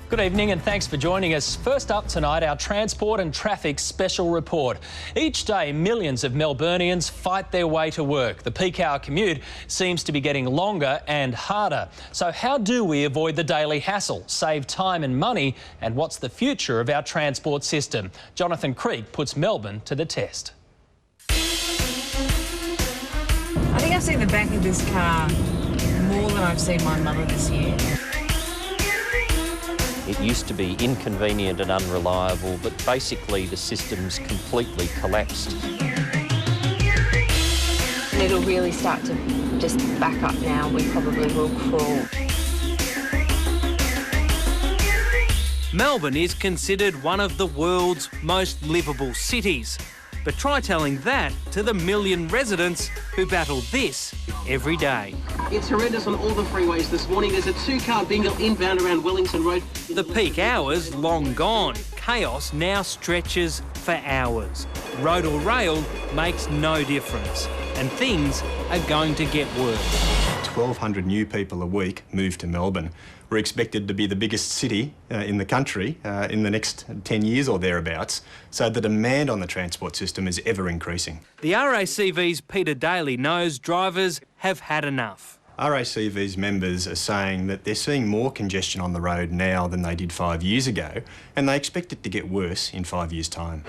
Good evening and thanks for joining us. First up tonight, our Transport and Traffic Special Report. Each day, millions of Melburnians fight their way to work. The peak hour commute seems to be getting longer and harder. So how do we avoid the daily hassle, save time and money, and what's the future of our transport system? Jonathan Creek puts Melbourne to the test. I think I've seen the back of this car more than I've seen my mother this year. It used to be inconvenient and unreliable, but basically the system's completely collapsed. And it'll really start to just back up now. We probably will crawl. Melbourne is considered one of the world's most livable cities. But try telling that to the million residents who battle this every day. It's horrendous on all the freeways this morning. There's a two-car bingle inbound around Wellington Road. The peak hours long gone. Chaos now stretches for hours. Road or rail makes no difference. And things are going to get worse. 1,200 new people a week move to Melbourne. We're expected to be the biggest city in the country in the next 10 years or thereabouts, so the demand on the transport system is ever increasing. The RACV's Peter Daly knows drivers have had enough. RACV's members are saying that they're seeing more congestion on the road now than they did 5 years ago, and they expect it to get worse in 5 years' time.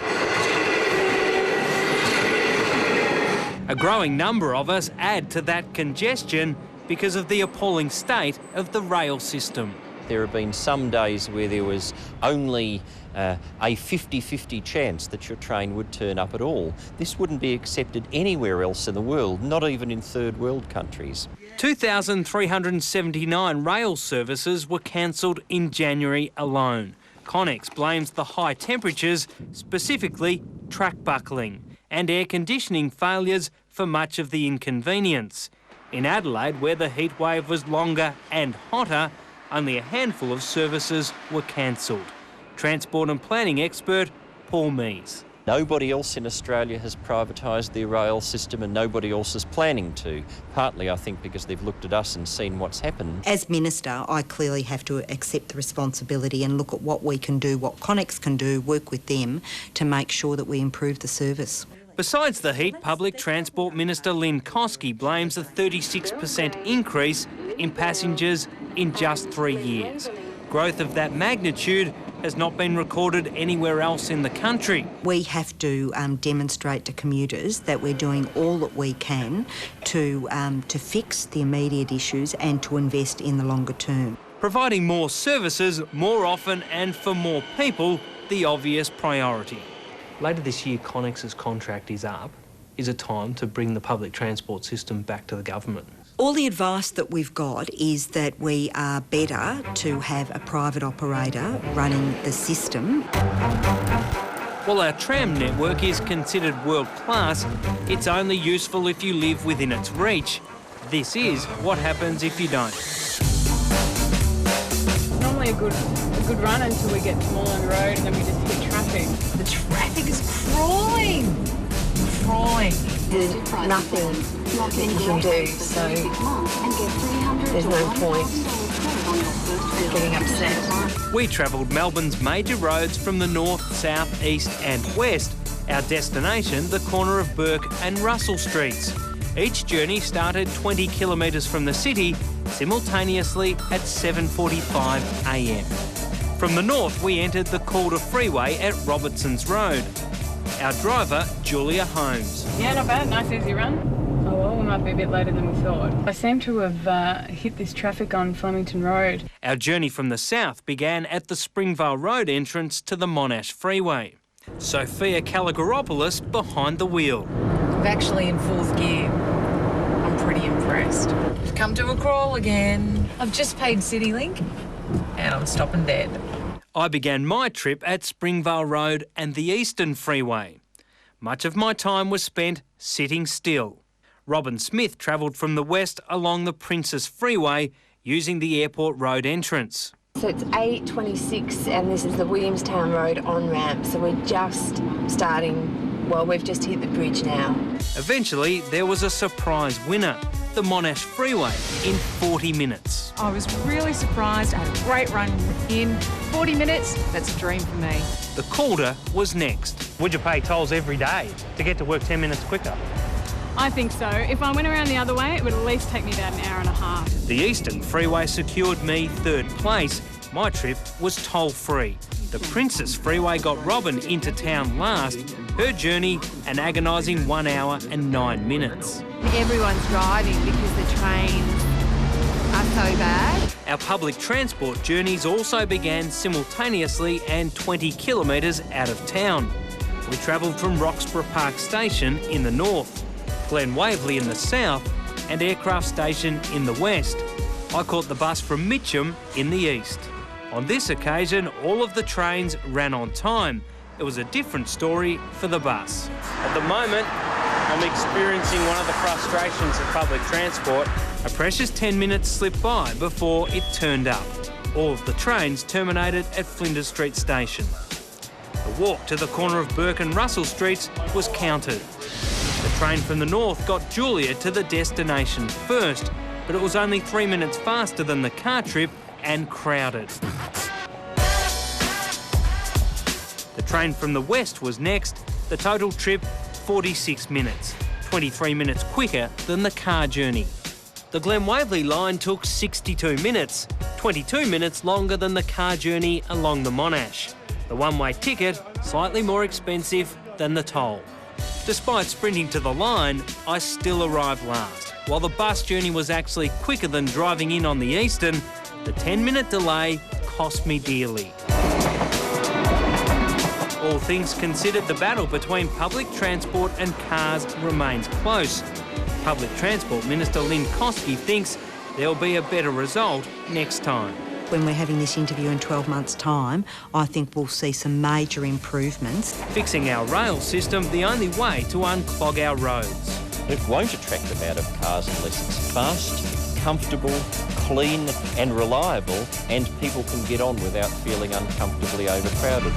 A growing number of us add to that congestion because of the appalling state of the rail system. There have been some days where there was only a 50-50 chance that your train would turn up at all. This wouldn't be accepted anywhere else in the world, not even in third world countries. 2,379 rail services were cancelled in January alone. Connex blames the high temperatures, specifically track buckling, and air conditioning failures for much of the inconvenience. In Adelaide, where the heat wave was longer and hotter, only a handful of services were cancelled. Transport and planning expert Paul Mees. Nobody else in Australia has privatised their rail system and nobody else is planning to, partly I think because they've looked at us and seen what's happened. As Minister, I clearly have to accept the responsibility and look at what we can do, what Connex can do, work with them to make sure that we improve the service. Besides the heat, Public Transport Minister Lynn Koski blames a 36% increase in passengers in just 3 years. Growth of that magnitude has not been recorded anywhere else in the country. We have to demonstrate to commuters that we're doing all that we can to fix the immediate issues and to invest in the longer term. Providing more services more often and for more people, the obvious priority. Later this year, Connex's contract is up. Is it time to bring the public transport system back to the government? All the advice that we've got is that we are better to have a private operator running the system. While our tram network is considered world-class, it's only useful if you live within its reach. This is what happens if you don't. Normally a good run until we get to Moreland Road and then we just hit traffic. The traffic is crawling. There's nothing that you can do, so there's no point getting upset. We travelled Melbourne's major roads from the north, south, east and west. Our destination, the corner of Burke and Russell Streets. Each journey started 20 kilometres from the city, simultaneously at 7:45 a.m. From the north, we entered the Calder Freeway at Robertson's Road. Our driver, Julia Holmes. Yeah, not bad. Nice easy run. Oh well, we might be a bit later than we thought. I seem to have hit this traffic on Flemington Road. Our journey from the south began at the Springvale Road entrance to the Monash Freeway. Sophia Caligaropoulos behind the wheel. I'm actually in fourth gear. I'm pretty impressed. We've come to a crawl again. I've just paid CityLink and I'm stopping dead. I began my trip at Springvale Road and the Eastern Freeway. Much of my time was spent sitting still. Robin Smith travelled from the west along the Princess Freeway using the Airport Road entrance. So it's 8:26 and this is the Williamstown Road on-ramp, so we're just starting, well, we've just hit the bridge now. Eventually, there was a surprise winner. the Monash Freeway in 40 minutes. I was really surprised. I had a great run in 40 minutes. That's a dream for me. The Calder was next. Would you pay tolls every day to get to work 10 minutes quicker? I think so. If I went around the other way, it would at least take me about an hour and a half. The Eastern Freeway secured me third place. My trip was toll-free. The Princess Freeway got Robin into town last. Her journey, an agonising 1 hour and 9 minutes. Everyone's driving because the trains are so bad. Our public transport journeys also began simultaneously and 20 kilometres out of town. We travelled from Roxburgh Park Station in the north, Glen Waverley in the south and Aircraft Station in the west. I caught the bus from Mitcham in the east. On this occasion, all of the trains ran on time. It was a different story for the bus. At the moment, I'm experiencing one of the frustrations of public transport. A precious 10 minutes slipped by before it turned up. All of the trains terminated at Flinders Street Station. The walk to the corner of Burke and Russell Streets was counted. The train from the north got Julia to the destination first, but it was only 3 minutes faster than the car trip and crowded. The train from the west was next. The total trip, 46 minutes, 23 minutes quicker than the car journey. The Glen Waverley line took 62 minutes, 22 minutes longer than the car journey along the Monash. The one-way ticket, slightly more expensive than the toll. Despite sprinting to the line, I still arrived last. While the bus journey was actually quicker than driving in on the Eastern, the 10-minute delay cost me dearly. All things considered, the battle between public transport and cars remains close. Public Transport Minister Lynn Kosky thinks there'll be a better result next time. When we're having this interview in 12 months' time, I think we'll see some major improvements. Fixing our rail system, the only way to unclog our roads. It won't attract the amount of cars unless it's fast, comfortable, clean and reliable, and people can get on without feeling uncomfortably overcrowded.